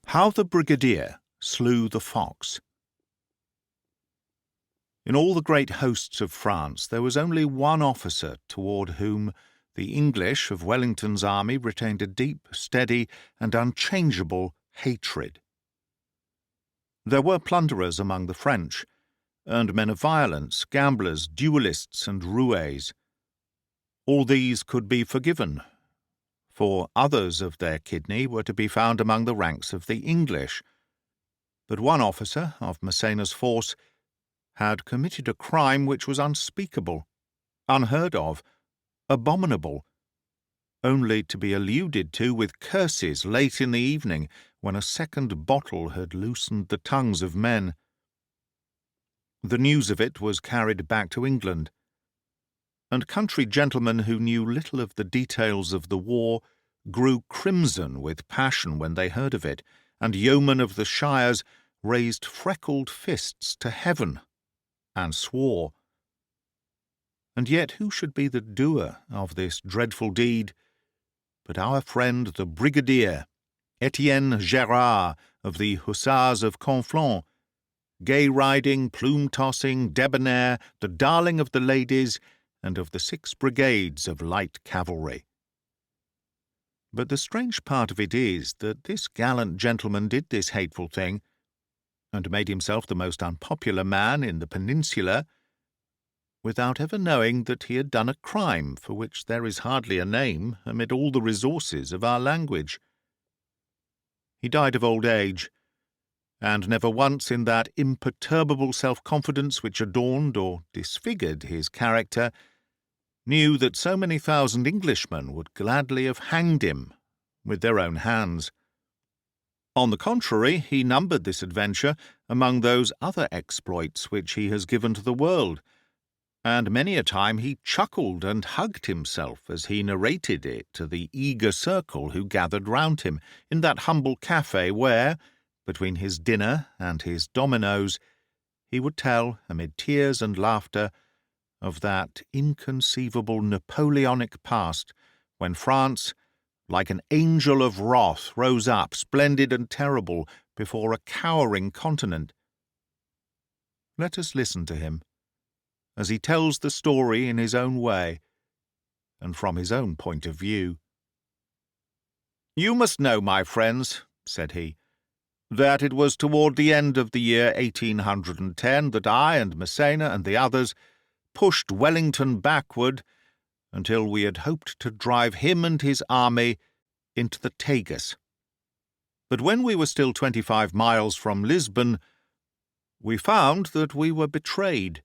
How the Brigadier Slew the Fox. In all the great hosts of France there was only one officer toward whom the English of Wellington's army retained a deep, steady, and unchangeable hatred. There were plunderers among the French, and men of violence, gamblers, duellists, and roués. All these could be forgiven, for others of their kidney were to be found among the ranks of the English. But one officer of Masséna's force had committed a crime which was unspeakable, unheard of, abominable, only to be alluded to with curses late in the evening when a second bottle had loosened the tongues of men. The news of it was carried back to England, and country gentlemen who knew little of the details of the war grew crimson with passion when they heard of it, and yeomen of the shires raised freckled fists to heaven and swore. And yet who should be the doer of this dreadful deed but our friend the Brigadier, Etienne Gerard of the hussars of Conflans, gay-riding, plume-tossing, debonair, the darling of the ladies and of the 6 brigades of light cavalry. But the strange part of it is that this gallant gentleman did this hateful thing, and made himself the most unpopular man in the peninsula, without ever knowing that he had done a crime for which there is hardly a name amid all the resources of our language. He died of old age, and never once in that imperturbable self-confidence which adorned or disfigured his character knew that so many thousand Englishmen would gladly have hanged him with their own hands. On the contrary, he numbered this adventure among those other exploits which he has given to the world, and many a time he chuckled and hugged himself as he narrated it to the eager circle who gathered round him in that humble café where, between his dinner and his dominoes, he would tell, amid tears and laughter, of that inconceivable Napoleonic past when France, like an angel of wrath, rose up, splendid and terrible, before a cowering continent. Let us listen to him, as he tells the story in his own way, and from his own point of view. "You must know, my friends," said he, "that it was toward the end of the year 1810 that I and Masséna and the others pushed Wellington backward until we had hoped to drive him and his army into the Tagus. But when we were still 25 miles from Lisbon, we found that we were betrayed.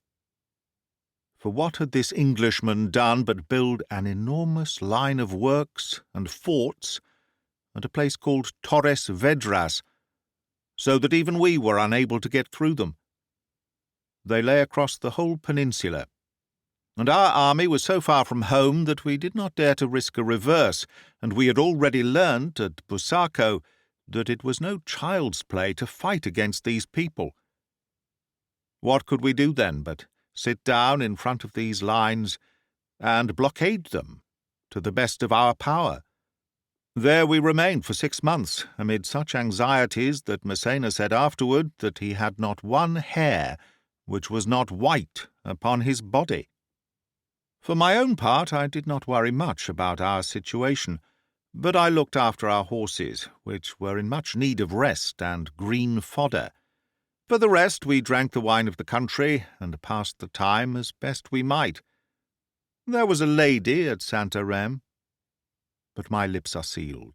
For what had this Englishman done but build an enormous line of works and forts at a place called Torres Vedras, so that even we were unable to get through them. They lay across the whole peninsula, and our army was so far from home that we did not dare to risk a reverse, and we had already learnt at Busaco that it was no child's play to fight against these people. What could we do then but sit down in front of these lines and blockade them to the best of our power? There we remained for 6 months, amid such anxieties that Masséna said afterward that he had not one hair which was not white upon his body. For my own part, I did not worry much about our situation, but I looked after our horses, which were in much need of rest and green fodder. For the rest, we drank the wine of the country, and passed the time as best we might. There was a lady at Santarém, but my lips are sealed.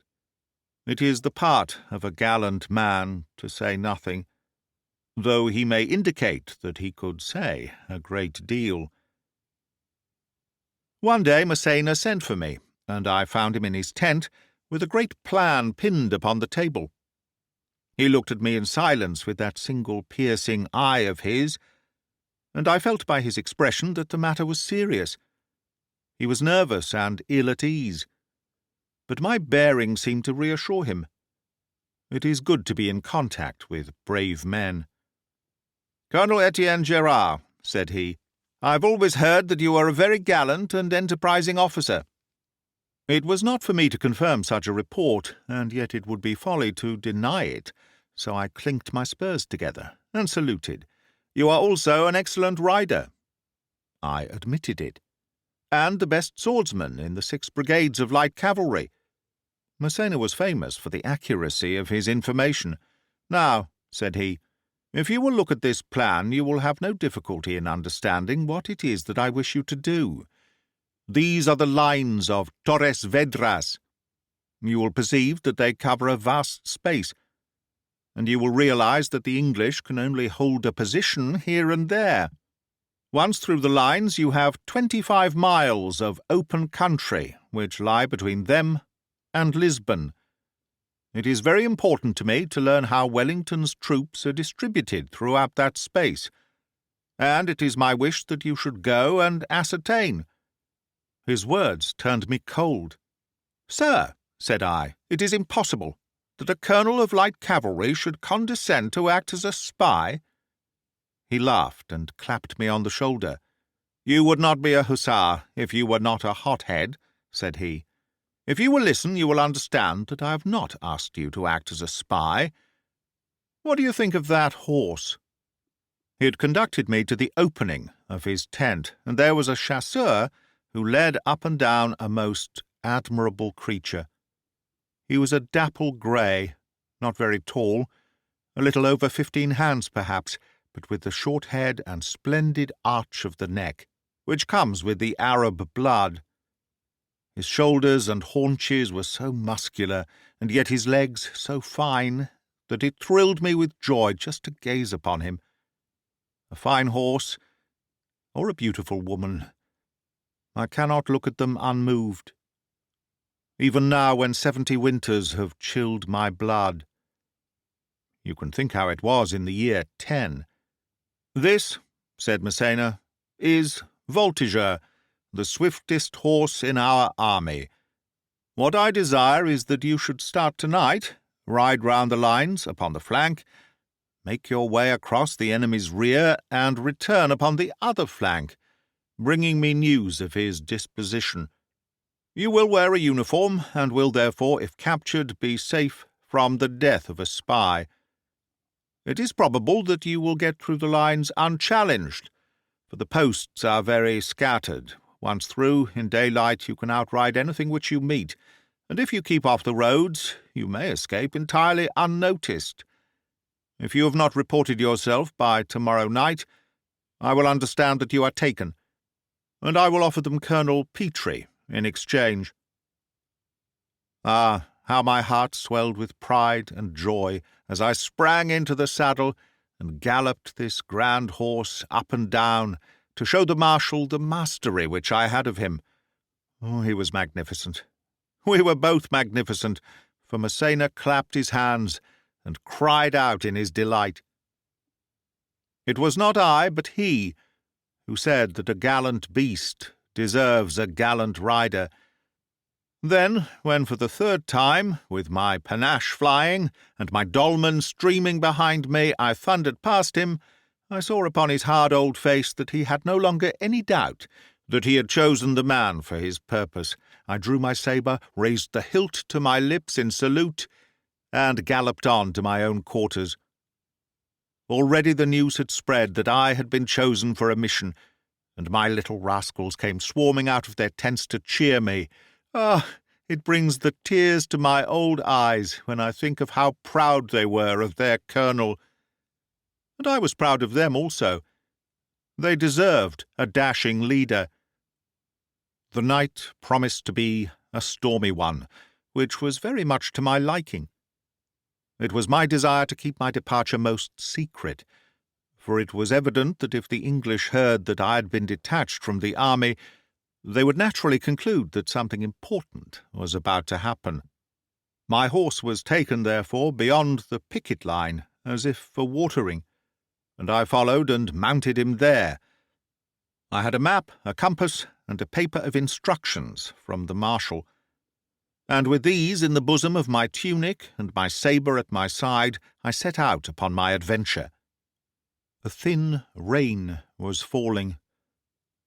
It is the part of a gallant man to say nothing, though he may indicate that he could say a great deal. One day Masséna sent for me, and I found him in his tent with a great plan pinned upon the table. He looked at me in silence with that single piercing eye of his, and I felt by his expression that the matter was serious. He was nervous and ill at ease, but my bearing seemed to reassure him. It is good to be in contact with brave men. "Colonel Etienne Gerard," said he, "I've always heard that you are a very gallant and enterprising officer. It was not for me to confirm such a report, and yet it would be folly to deny it, so I clinked my spurs together and saluted. "You are also an excellent rider." I admitted it. "And the best swordsman in the 6 brigades of light cavalry." Massena was famous for the accuracy of his information. "Now," said he, "if you will look at this plan, you will have no difficulty in understanding what it is that I wish you to do. These are the lines of Torres Vedras. You will perceive that they cover a vast space, and you will realize that the English can only hold a position here and there. Once through the lines, you have 25 miles of open country, which lie between them and Lisbon. It is very important to me to learn how Wellington's troops are distributed throughout that space, and it is my wish that you should go and ascertain." His words turned me cold. "Sir," said I, "it is impossible that a colonel of light cavalry should condescend to act as a spy." He laughed and clapped me on the shoulder. "You would not be a hussar if you were not a hothead," said he. "If you will listen, you will understand that I have not asked you to act as a spy. What do you think of that horse?" He had conducted me to the opening of his tent, and there was a chasseur who led up and down a most admirable creature. He was a dapple grey, not very tall, a little over 15 hands perhaps, but with the short head and splendid arch of the neck, which comes with the Arab blood. His shoulders and haunches were so muscular, and yet his legs so fine, that it thrilled me with joy just to gaze upon him. A fine horse, or a beautiful woman, I cannot look at them unmoved. Even now, when 70 winters have chilled my blood. You can think how it was in the year 10. "This," said Massena, "is Voltiger, the swiftest horse in our army. What I desire is that you should start tonight, ride round the lines upon the flank, make your way across the enemy's rear, and return upon the other flank, bringing me news of his disposition. You will wear a uniform, and will therefore, if captured, be safe from the death of a spy. It is probable that you will get through the lines unchallenged, for the posts are very scattered. Once through, in daylight you can outride anything which you meet, and if you keep off the roads, you may escape entirely unnoticed. If you have not reported yourself by tomorrow night, I will understand that you are taken, and I will offer them Colonel Petrie in exchange." Ah, how my heart swelled with pride and joy as I sprang into the saddle and galloped this grand horse up and down to show the marshal the mastery which I had of him. Oh, he was magnificent. We were both magnificent, for Massena clapped his hands and cried out in his delight. It was not I, but he, who said that a gallant beast deserves a gallant rider. Then, when for the 3rd time, with my panache flying and my dolman streaming behind me, I thundered past him, I saw upon his hard old face that he had no longer any doubt that he had chosen the man for his purpose. I drew my sabre, raised the hilt to my lips in salute, and galloped on to my own quarters. Already the news had spread that I had been chosen for a mission, and my little rascals came swarming out of their tents to cheer me. Ah, it brings the tears to my old eyes when I think of how proud they were of their colonel. And I was proud of them also. They deserved a dashing leader. The night promised to be a stormy one, which was very much to my liking. It was my desire to keep my departure most secret, for it was evident that if the English heard that I had been detached from the army, they would naturally conclude that something important was about to happen. My horse was taken, therefore, beyond the picket line, as if for watering, and I followed and mounted him there. I had a map, a compass, and a paper of instructions from the marshal, and with these in the bosom of my tunic and my sabre at my side, I set out upon my adventure. A thin rain was falling,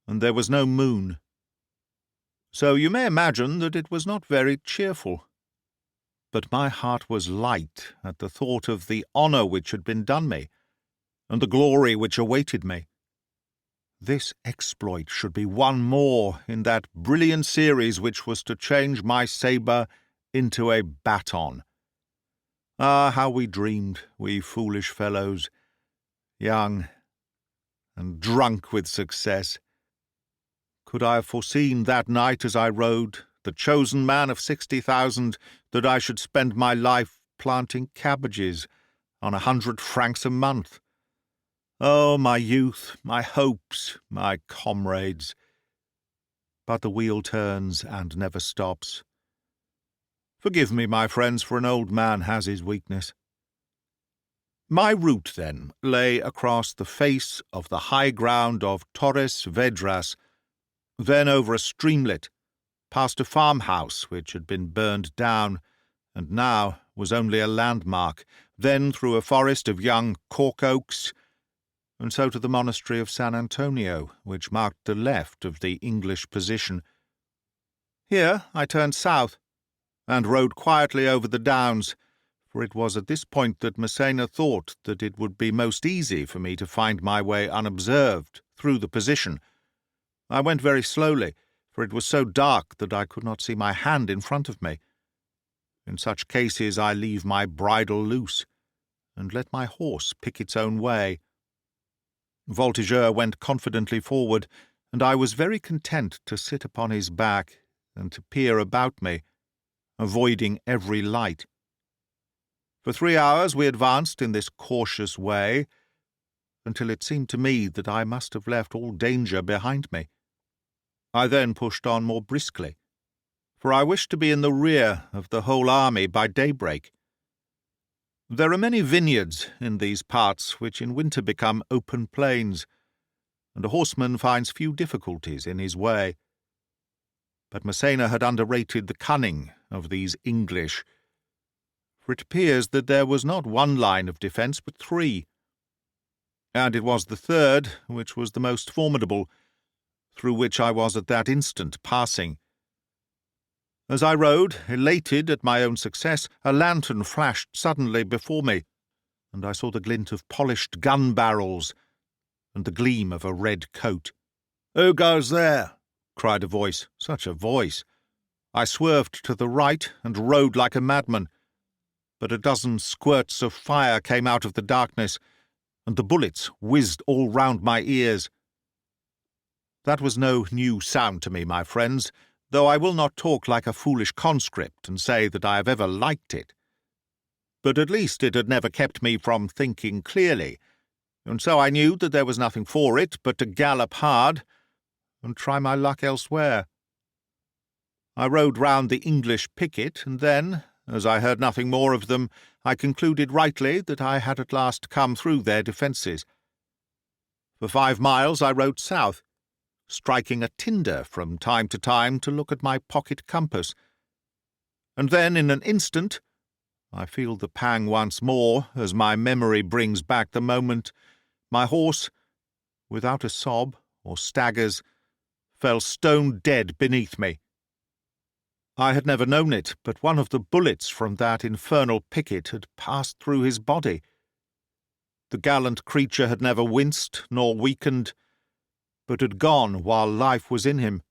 and there was no moon. so you may imagine that it was not very cheerful. But my heart was light at the thought of the honour which had been done me, and the glory which awaited me. This exploit should be one more in that brilliant series which was to change my sabre into a baton. Ah, how we dreamed, we foolish fellows, young and drunk with success. Could I have foreseen that night as I rode, the chosen man of 60,000, that I should spend my life planting cabbages on 100 francs a month? Oh, my youth, my hopes, my comrades! But the wheel turns and never stops. Forgive me, my friends, for an old man has his weakness. My route, then, lay across the face of the high ground of Torres Vedras, then over a streamlet, past a farmhouse which had been burned down, and now was only a landmark, then through a forest of young cork oaks, and so to the monastery of San Antonio, which marked the left of the English position. Here I turned south, and rode quietly over the downs, for it was at this point that Massena thought that it would be most easy for me to find my way unobserved through the position. I went very slowly, for it was so dark that I could not see my hand in front of me. In such cases I leave my bridle loose, and let my horse pick its own way. Voltigeur went confidently forward, and I was very content to sit upon his back and to peer about me, avoiding every light. For 3 hours we advanced in this cautious way, until it seemed to me that I must have left all danger behind me. I then pushed on more briskly, for I wished to be in the rear of the whole army by daybreak. There are many vineyards in these parts which in winter become open plains, and a horseman finds few difficulties in his way. But Massena had underrated the cunning of these English, for it appears that there was not one line of defence but 3, and it was the third which was the most formidable, through which I was at that instant passing. As I rode, elated at my own success, a lantern flashed suddenly before me, and I saw the glint of polished gun barrels and the gleam of a red coat. "Who goes there?" cried a voice. Such a voice! I swerved to the right and rode like a madman, but a dozen squirts of fire came out of the darkness, and the bullets whizzed all round my ears. That was no new sound to me, my friends, though I will not talk like a foolish conscript and say that I have ever liked it. But at least it had never kept me from thinking clearly, and so I knew that there was nothing for it but to gallop hard and try my luck elsewhere. I rode round the English picket, and then, as I heard nothing more of them, I concluded rightly that I had at last come through their defences. For 5 miles I rode south, striking a tinder from time to time to look at my pocket compass. And then, in an instant, I feel the pang once more as my memory brings back the moment, my horse, without a sob or staggers, fell stone dead beneath me. I had never known it, but one of the bullets from that infernal picket had passed through his body. The gallant creature had never winced nor weakened, but had gone while life was in him.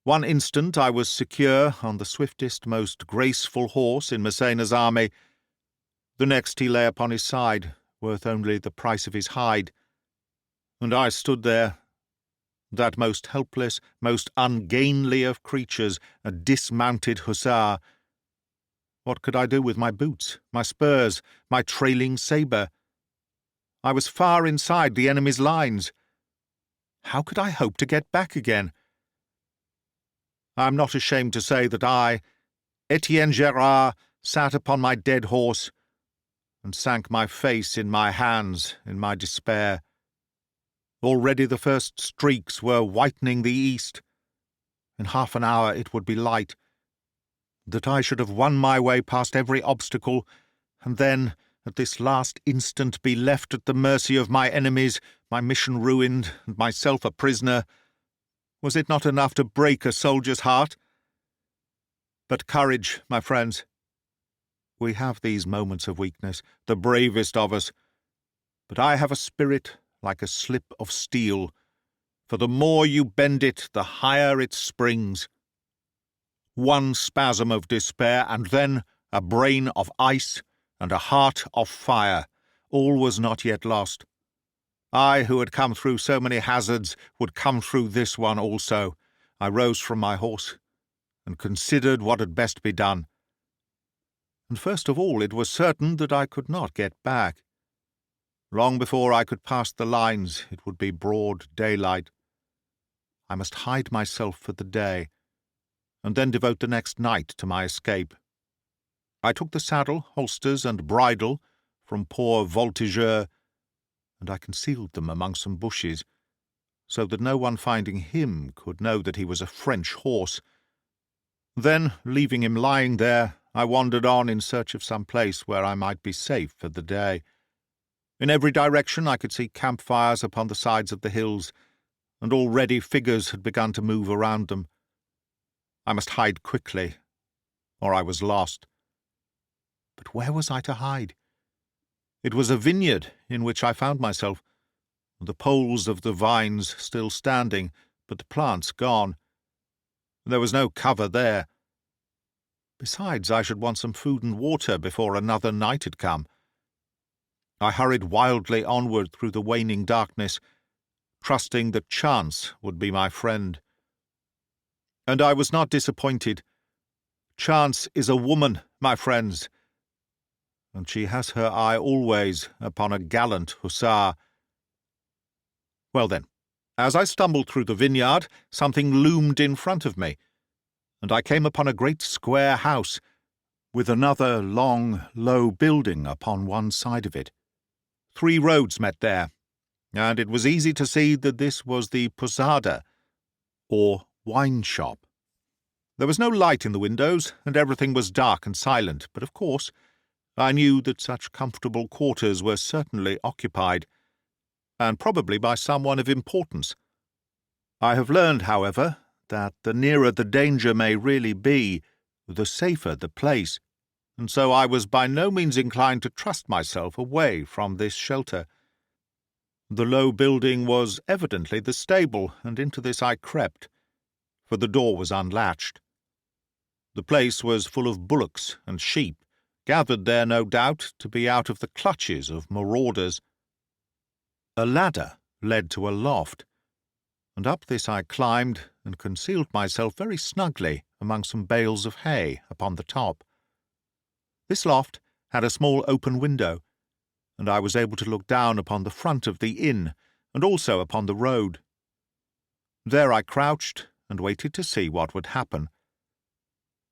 One instant I was secure on the swiftest, most graceful horse in Massena's army. The next he lay upon his side, worth only the price of his hide. And I stood there, that most helpless, most ungainly of creatures, a dismounted hussar. What could I do with my boots, my spurs, my trailing sabre? I was far inside the enemy's lines. How could I hope to get back again? I am not ashamed to say that I, Etienne Gerard, sat upon my dead horse and sank my face in my hands in my despair. Already the first streaks were whitening the east. In half an hour it would be light. That I should have won my way past every obstacle, and then, at this last instant, be left at the mercy of my enemies, my mission ruined, and myself a prisoner. Was it not enough to break a soldier's heart? But courage, my friends. We have these moments of weakness, the bravest of us. But I have a spirit like a slip of steel, for the more you bend it, the higher it springs. One spasm of despair, and then a brain of ice and a heart of fire. All was not yet lost. I, who had come through so many hazards, would come through this one also. I rose from my horse and considered what had best be done. And first of all, it was certain that I could not get back. Long before I could pass the lines, it would be broad daylight. I must hide myself for the day, and then devote the next night to my escape. I took the saddle, holsters, and bridle from poor Voltigeur, and I concealed them among some bushes, so that no one finding him could know that he was a French horse. Then, leaving him lying there, I wandered on in search of some place where I might be safe for the day. In every direction I could see campfires upon the sides of the hills, and already figures had begun to move around them. I must hide quickly, or I was lost. But where was I to hide? It was a vineyard in which I found myself, the poles of the vines still standing, but the plants gone. There was no cover there. Besides, I should want some food and water before another night had come. I hurried wildly onward through the waning darkness, trusting that chance would be my friend. And I was not disappointed. Chance is a woman, my friends, and she has her eye always upon a gallant hussar. Well then, as I stumbled through the vineyard, something loomed in front of me, and I came upon a great square house, with another long, low building upon one side of it. 3 roads met there, and it was easy to see that this was the posada, or wine shop. There was no light in the windows, and everything was dark and silent, but of course I knew that such comfortable quarters were certainly occupied, and probably by someone of importance. I have learned, however, that the nearer the danger may really be, the safer the place, and so I was by no means inclined to trust myself away from this shelter. The low building was evidently the stable, and into this I crept, for the door was unlatched. The place was full of bullocks and sheep, gathered there, no doubt, to be out of the clutches of marauders. A ladder led to a loft, and up this I climbed and concealed myself very snugly among some bales of hay upon the top. This loft had a small open window, and I was able to look down upon the front of the inn and also upon the road. There I crouched and waited to see what would happen.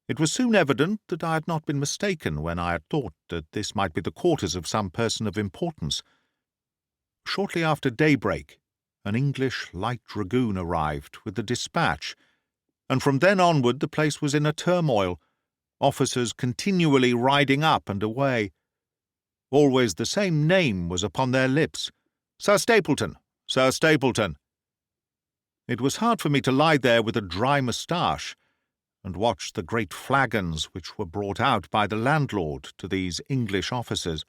It was soon evident that I had not been mistaken when I had thought that this might be the quarters of some person of importance. Shortly after daybreak, an English light dragoon arrived with a dispatch, and from then onward the place was in a turmoil, officers continually riding up and away. Always the same name was upon their lips: Sir Stapleton, Sir Stapleton. It was hard for me to lie there with a dry moustache and watch the great flagons which were brought out by the landlord to these English officers.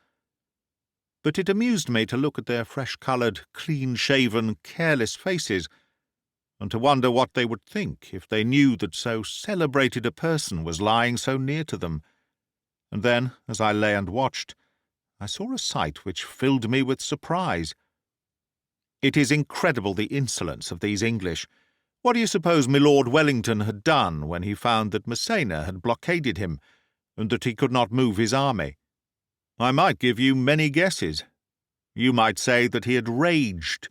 But it amused me to look at their fresh-coloured, clean-shaven, careless faces, and to wonder what they would think if they knew that so celebrated a person was lying so near to them. And then, as I lay and watched, I saw a sight which filled me with surprise. It is incredible the insolence of these English. What do you suppose my Lord Wellington had done when he found that Massena had blockaded him, and that he could not move his army? I might give you many guesses. You might say that he had raged,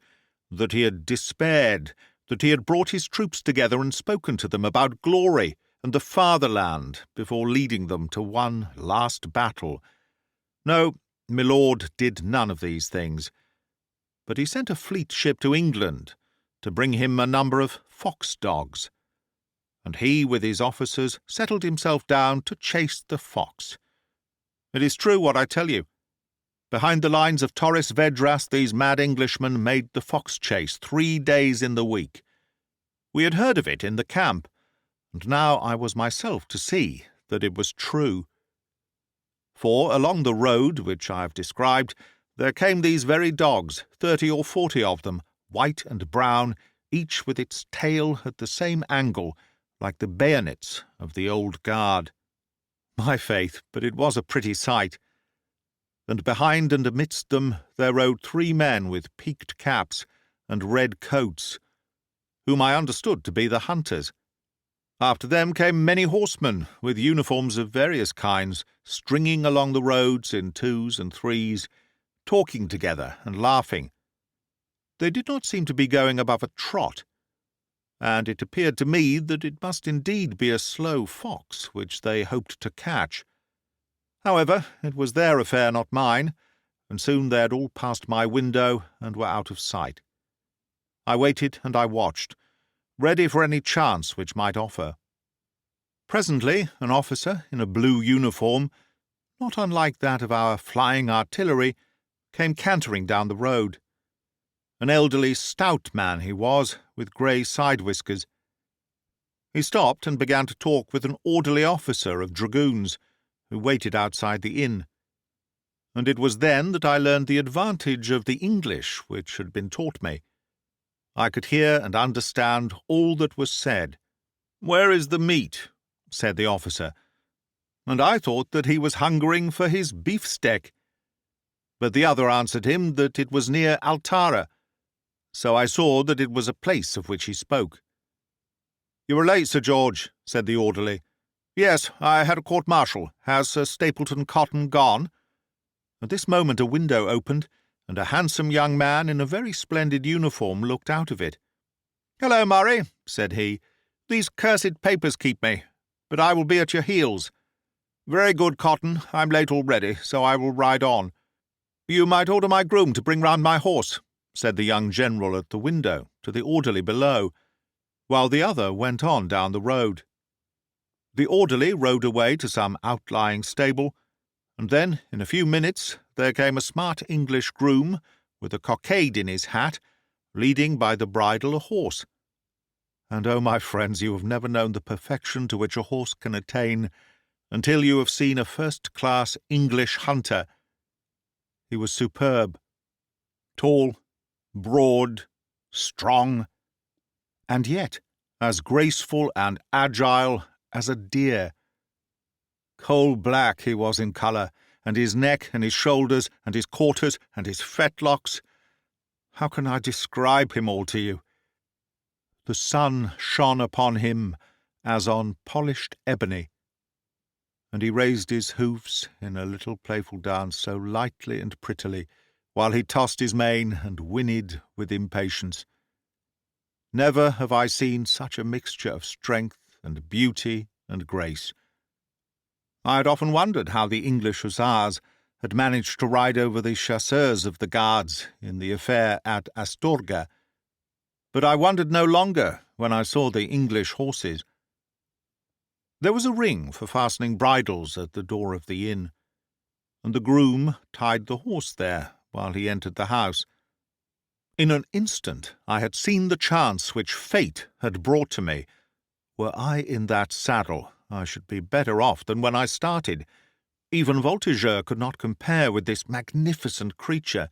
that he had despaired, that he had brought his troops together and spoken to them about glory and the fatherland before leading them to one last battle. No, my lord did none of these things, but he sent a fleet ship to England to bring him a number of fox-dogs, and he with his officers settled himself down to chase the fox. It is true what I tell you. Behind the lines of Torres Vedras these mad Englishmen made the fox chase 3 days in the week. We had heard of it in the camp, and now I was myself to see that it was true. For along the road which I have described, there came these very dogs, 30 or 40 of them, white and brown, each with its tail at the same angle, like the bayonets of the old guard. My faith, but it was a pretty sight. And behind and amidst them there rode 3 men with peaked caps and red coats, whom I understood to be the hunters. After them came many horsemen, with uniforms of various kinds, stringing along the roads in 2s and 3s, talking together and laughing. They did not seem to be going above a trot, and it appeared to me that it must indeed be a slow fox which they hoped to catch. However, it was their affair, not mine, and soon they had all passed my window and were out of sight. I waited and I watched, ready for any chance which might offer. Presently an officer in a blue uniform, not unlike that of our flying artillery, came cantering down the road. An elderly, stout man he was, with grey side-whiskers. He stopped and began to talk with an orderly officer of dragoons, who waited outside the inn. And it was then that I learned the advantage of the English which had been taught me. I could hear and understand all that was said. "Where is the meat?" said the officer, and I thought that he was hungering for his beefsteak. But the other answered him that it was near Altara, so I saw that it was a place of which he spoke. "You were late, Sir George," said the orderly. "Yes, I had a court-martial. Has Sir Stapleton Cotton gone?" At this moment a window opened, and a handsome young man in a very splendid uniform looked out of it. "Hello, Murray," said he. "These cursed papers keep me, but I will be at your heels." "Very good, Cotton. I'm late already, so I will ride on." "You might order my groom to bring round my horse," said the young general at the window to the orderly below, while the other went on down the road. The orderly rode away to some outlying stable, and then, in a few minutes, there came a smart English groom, with a cockade in his hat, leading by the bridle a horse. And, oh, my friends, you have never known the perfection to which a horse can attain until you have seen a first-class English hunter. He was superb, tall, broad, strong, and yet as graceful and agile as a deer. Coal-black he was in colour, and his neck and his shoulders and his quarters and his fetlocks. How can I describe him all to you? The sun shone upon him as on polished ebony, and he raised his hoofs in a little playful dance so lightly and prettily, while he tossed his mane and whinnied with impatience. Never have I seen such a mixture of strength and beauty and grace. I had often wondered how the English hussars had managed to ride over the chasseurs of the guards in the affair at Astorga, but I wondered no longer when I saw the English horses. There was a ring for fastening bridles at the door of the inn, and the groom tied the horse there while he entered the house. In an instant I had seen the chance which fate had brought to me. Were I in that saddle, I should be better off than when I started. Even Voltigeur could not compare with this magnificent creature.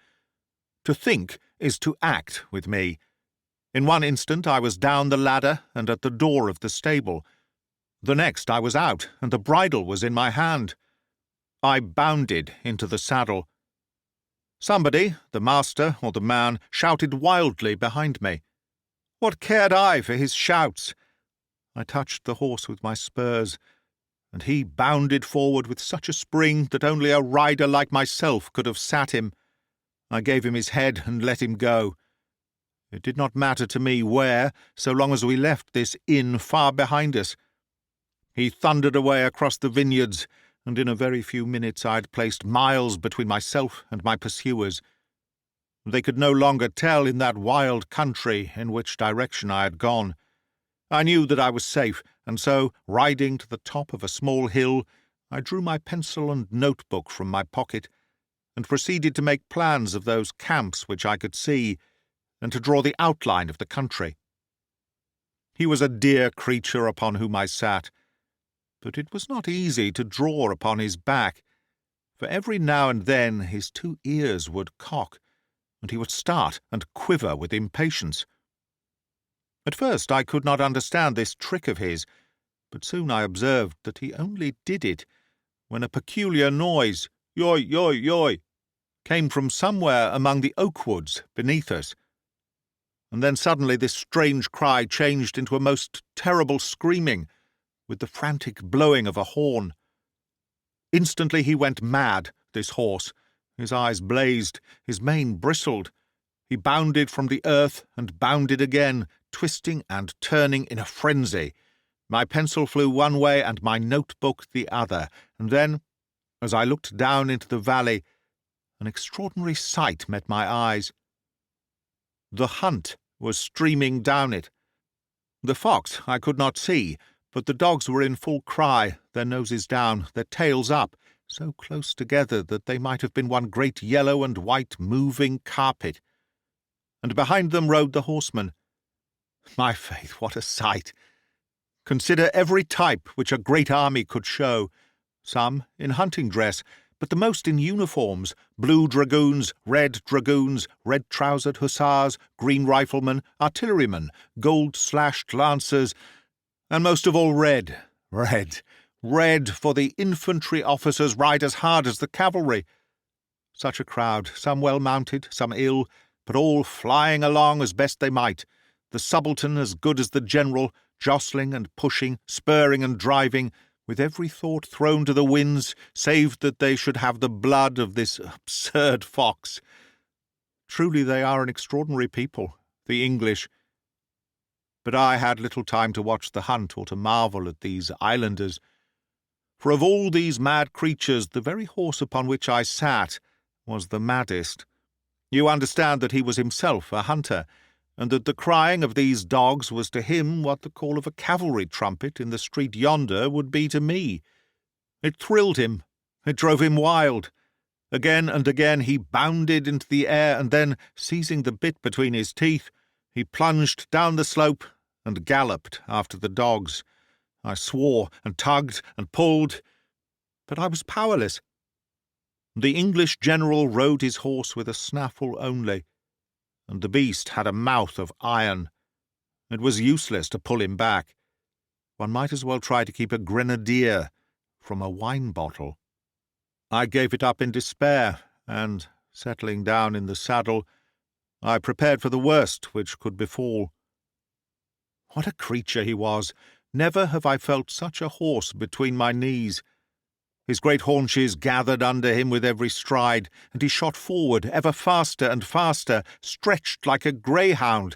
To think is to act with me. In one instant I was down the ladder and at the door of the stable. The next I was out, and the bridle was in my hand. I bounded into the saddle. Somebody, the master or the man, shouted wildly behind me. What cared I for his shouts? I touched the horse with my spurs, and he bounded forward with such a spring that only a rider like myself could have sat him. I gave him his head and let him go. It did not matter to me where, so long as we left this inn far behind us. He thundered away across the vineyards, and in a very few minutes I had placed miles between myself and my pursuers. They could no longer tell in that wild country in which direction I had gone. I knew that I was safe, and so, riding to the top of a small hill, I drew my pencil and notebook from my pocket, and proceeded to make plans of those camps which I could see, and to draw the outline of the country. He was a dear creature upon whom I sat, but it was not easy to draw upon his back, for every now and then his 2 ears would cock, and he would start and quiver with impatience. At first I could not understand this trick of his, but soon I observed that he only did it when a peculiar noise, yoy, yoy, yoy, came from somewhere among the oak woods beneath us, and then suddenly this strange cry changed into a most terrible screaming, with the frantic blowing of a horn. Instantly he went mad, this horse. His eyes blazed, his mane bristled. He bounded from the earth and bounded again, twisting and turning in a frenzy. My pencil flew one way and my notebook the other, and then, as I looked down into the valley, an extraordinary sight met my eyes. The hunt was streaming down it. The fox I could not see, but the dogs were in full cry, their noses down, their tails up, so close together that they might have been one great yellow and white moving carpet. And behind them rode the horsemen. My faith, what a sight! Consider every type which a great army could show, some in hunting dress, but the most in uniforms, blue dragoons, red-trousered hussars, green riflemen, artillerymen, gold-slashed lancers, and most of all red, for the infantry officers ride as hard as the cavalry. Such a crowd, some well mounted, some ill, but all flying along as best they might, the subaltern as good as the general, jostling and pushing, spurring and driving, with every thought thrown to the winds, save that they should have the blood of this absurd fox. Truly they are an extraordinary people, the English. But I had little time to watch the hunt or to marvel at these islanders, for of all these mad creatures the very horse upon which I sat was the maddest. You understand that he was himself a hunter, and that the crying of these dogs was to him what the call of a cavalry trumpet in the street yonder would be to me. It thrilled him, it drove him wild. Again and again he bounded into the air, and then, seizing the bit between his teeth, he plunged down the slope and galloped after the dogs. I swore and tugged and pulled, but I was powerless. The English general rode his horse with a snaffle only, and the beast had a mouth of iron. It was useless to pull him back. One might as well try to keep a grenadier from a wine bottle. I gave it up in despair, and, settling down in the saddle, I prepared for the worst which could befall. What a creature he was! Never have I felt such a horse between my knees. His great haunches gathered under him with every stride, and he shot forward ever faster and faster, stretched like a greyhound,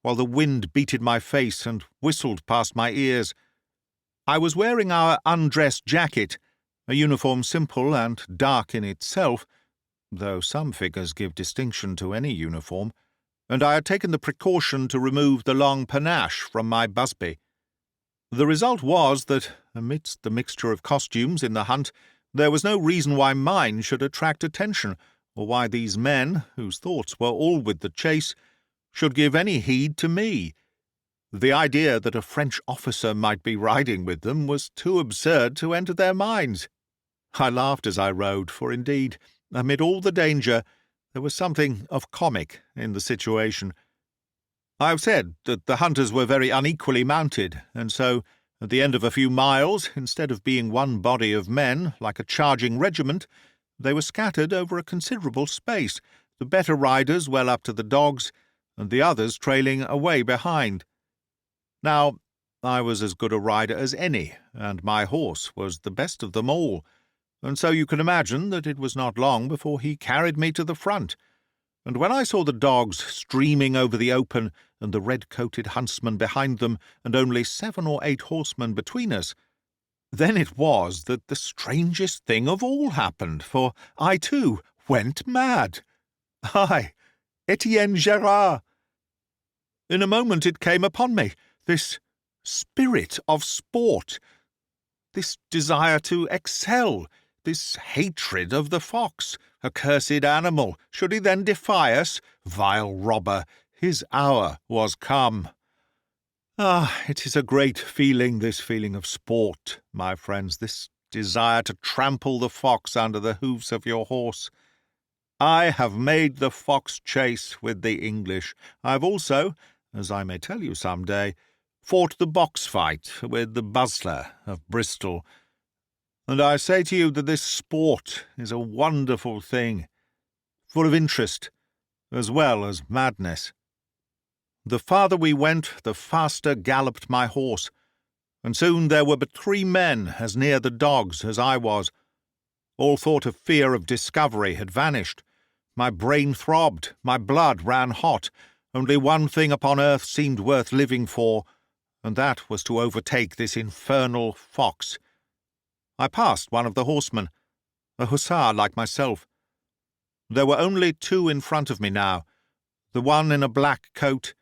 while the wind beat in my face and whistled past my ears. I was wearing our undress jacket, a uniform simple and dark in itself, though some figures give distinction to any uniform, and I had taken the precaution to remove the long panache from my busby. The result was that, amidst the mixture of costumes in the hunt, there was no reason why mine should attract attention, or why these men, whose thoughts were all with the chase, should give any heed to me. The idea that a French officer might be riding with them was too absurd to enter their minds. I laughed as I rode, for indeed, amid all the danger, there was something of comic in the situation. I have said that the hunters were very unequally mounted, and so, at the end of a few miles, instead of being one body of men, like a charging regiment, they were scattered over a considerable space, the better riders well up to the dogs, and the others trailing away behind. Now, I was as good a rider as any, and my horse was the best of them all, and so you can imagine that it was not long before he carried me to the front. And when I saw the dogs streaming over the open, and the red-coated huntsman behind them, and only 7 or 8 horsemen between us, then it was that the strangest thing of all happened, for I, too, went mad. I, Etienne Gerard. In a moment it came upon me, this spirit of sport, this desire to excel, this hatred of the fox, accursed animal. Should he then defy us? Vile robber! His hour was come. Ah, it is a great feeling, this feeling of sport, my friends, this desire to trample the fox under the hoofs of your horse. I have made the fox chase with the English. I have also, as I may tell you some day, fought the box fight with the Bustler of Bristol. And I say to you that this sport is a wonderful thing, full of interest as well as madness. The farther we went, the faster galloped my horse, and soon there were but 3 men as near the dogs as I was. All thought of fear of discovery had vanished. My brain throbbed, my blood ran hot. Only one thing upon earth seemed worth living for, and that was to overtake this infernal fox. I passed one of the horsemen, a hussar like myself. There were only 2 in front of me now, the one in a black coat,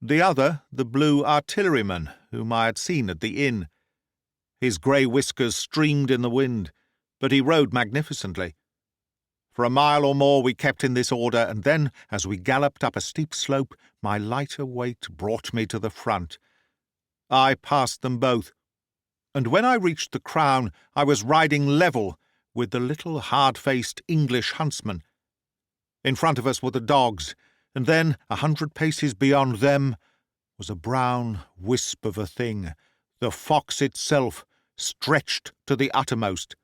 the other the blue artilleryman whom I had seen at the inn. His grey whiskers streamed in the wind, but he rode magnificently. For a mile or more we kept in this order, and then, as we galloped up a steep slope, my lighter weight brought me to the front. I passed them both, and when I reached the crown I was riding level with the little hard-faced English huntsman. In front of us were the dogs, and then, 100 paces beyond them, was a brown wisp of a thing, the fox itself, stretched to the uttermost.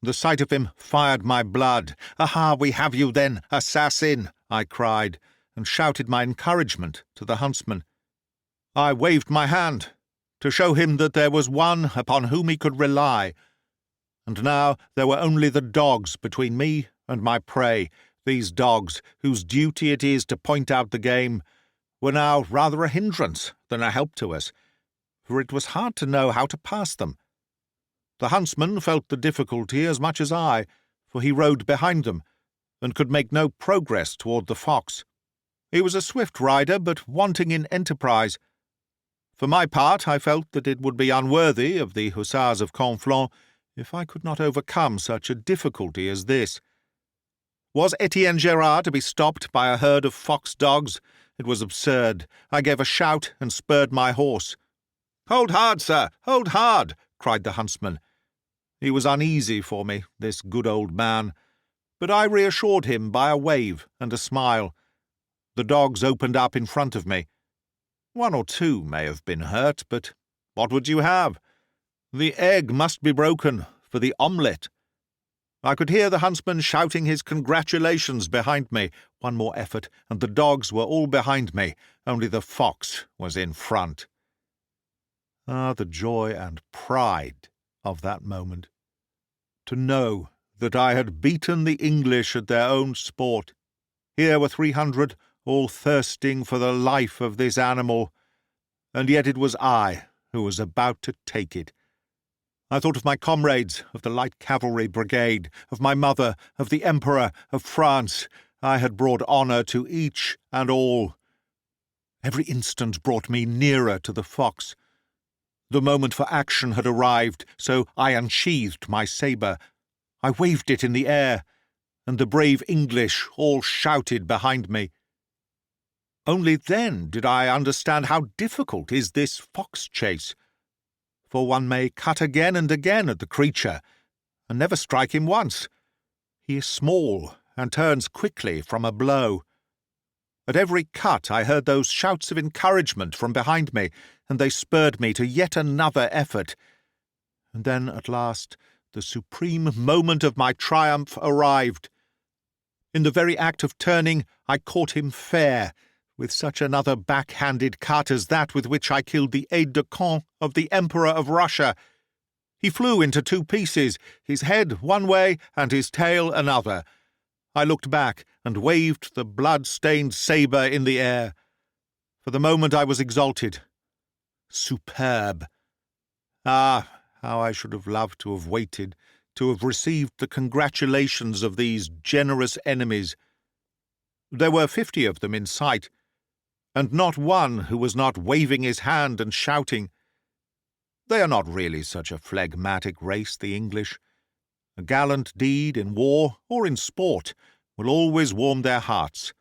The sight of him fired my blood. "Aha, we have you then, assassin!" I cried, and shouted my encouragement to the huntsman. I waved my hand to show him that there was one upon whom he could rely, and now there were only the dogs between me and my prey. These dogs, whose duty it is to point out the game, were now rather a hindrance than a help to us, for it was hard to know how to pass them. The huntsman felt the difficulty as much as I, for he rode behind them, and could make no progress toward the fox. He was a swift rider, but wanting in enterprise. For my part, I felt that it would be unworthy of the hussars of Conflans if I could not overcome such a difficulty as this. Was Etienne Gerard to be stopped by a herd of fox dogs? It was absurd. I gave a shout and spurred my horse. "Hold hard, sir! Hold hard!" cried the huntsman. He was uneasy for me, this good old man, but I reassured him by a wave and a smile. The dogs opened up in front of me. 1 or 2 may have been hurt, but what would you have? The egg must be broken for the omelette. I could hear the huntsman shouting his congratulations behind me. One more effort, and the dogs were all behind me, only the fox was in front. Ah, the joy and pride of that moment! To know that I had beaten the English at their own sport. Here were 300, all thirsting for the life of this animal, and yet it was I who was about to take it. I thought of my comrades, of the light cavalry brigade, of my mother, of the Emperor, of France. I had brought honour to each and all. Every instant brought me nearer to the fox. The moment for action had arrived, so I unsheathed my sabre. I waved it in the air, and the brave English all shouted behind me. Only then did I understand how difficult is this fox chase, for one may cut again and again at the creature, and never strike him once. He is small, and turns quickly from a blow. At every cut I heard those shouts of encouragement from behind me, and they spurred me to yet another effort. And then, at last, the supreme moment of my triumph arrived. In the very act of turning, I caught him fair, with such another back-handed cut as that with which I killed the aide-de-camp of the Emperor of Russia. He flew into 2 pieces, his head one way and his tail another. I looked back and waved the blood-stained sabre in the air. For the moment I was exalted. Superb! Ah, how I should have loved to have waited, to have received the congratulations of these generous enemies. There were 50 of them in sight, and not one who was not waving his hand and shouting. They are not really such a phlegmatic race, the English. A gallant deed in war or in sport will always warm their hearts.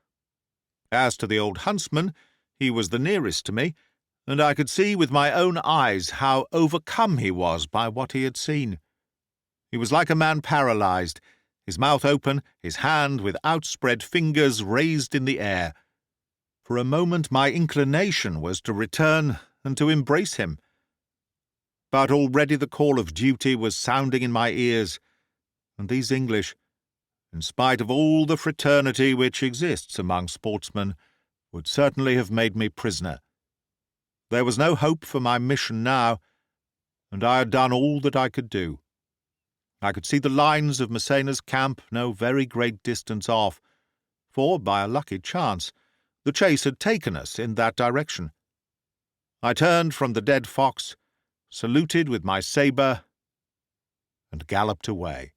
As to the old huntsman, he was the nearest to me, and I could see with my own eyes how overcome he was by what he had seen. He was like a man paralyzed, his mouth open, his hand with outspread fingers raised in the air. For a moment my inclination was to return and to embrace him. But already the call of duty was sounding in my ears, and these English, in spite of all the fraternity which exists among sportsmen, would certainly have made me prisoner. There was no hope for my mission now, and I had done all that I could do. I could see the lines of Massena's camp no very great distance off, for, by a lucky chance, the chase had taken us in that direction. I turned from the dead fox, saluted with my sabre, and galloped away.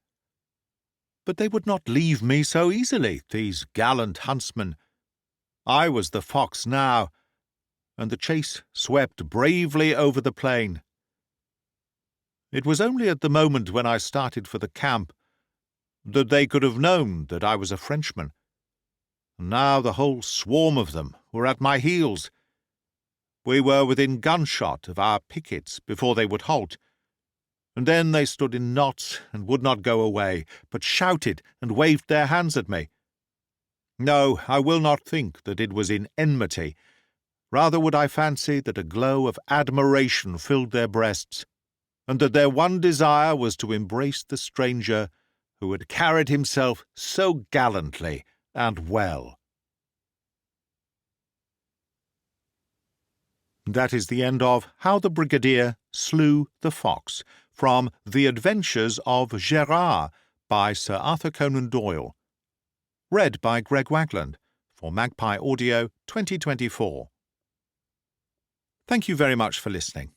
But they would not leave me so easily, these gallant huntsmen. I was the fox now, and the chase swept bravely over the plain. It was only at the moment when I started for the camp that they could have known that I was a Frenchman. And now the whole swarm of them were at my heels. We were within gunshot of our pickets before they would halt, and then they stood in knots and would not go away, but shouted and waved their hands at me. No, I will not think that it was in enmity. Rather would I fancy that a glow of admiration filled their breasts, and that their one desire was to embrace the stranger who had carried himself so gallantly and well. That is the end of How the Brigadier Slew the Fox, from The Adventures of Gerard by Sir Arthur Conan Doyle. Read by Greg Wagland for Magpie Audio 2024. Thank you very much for listening.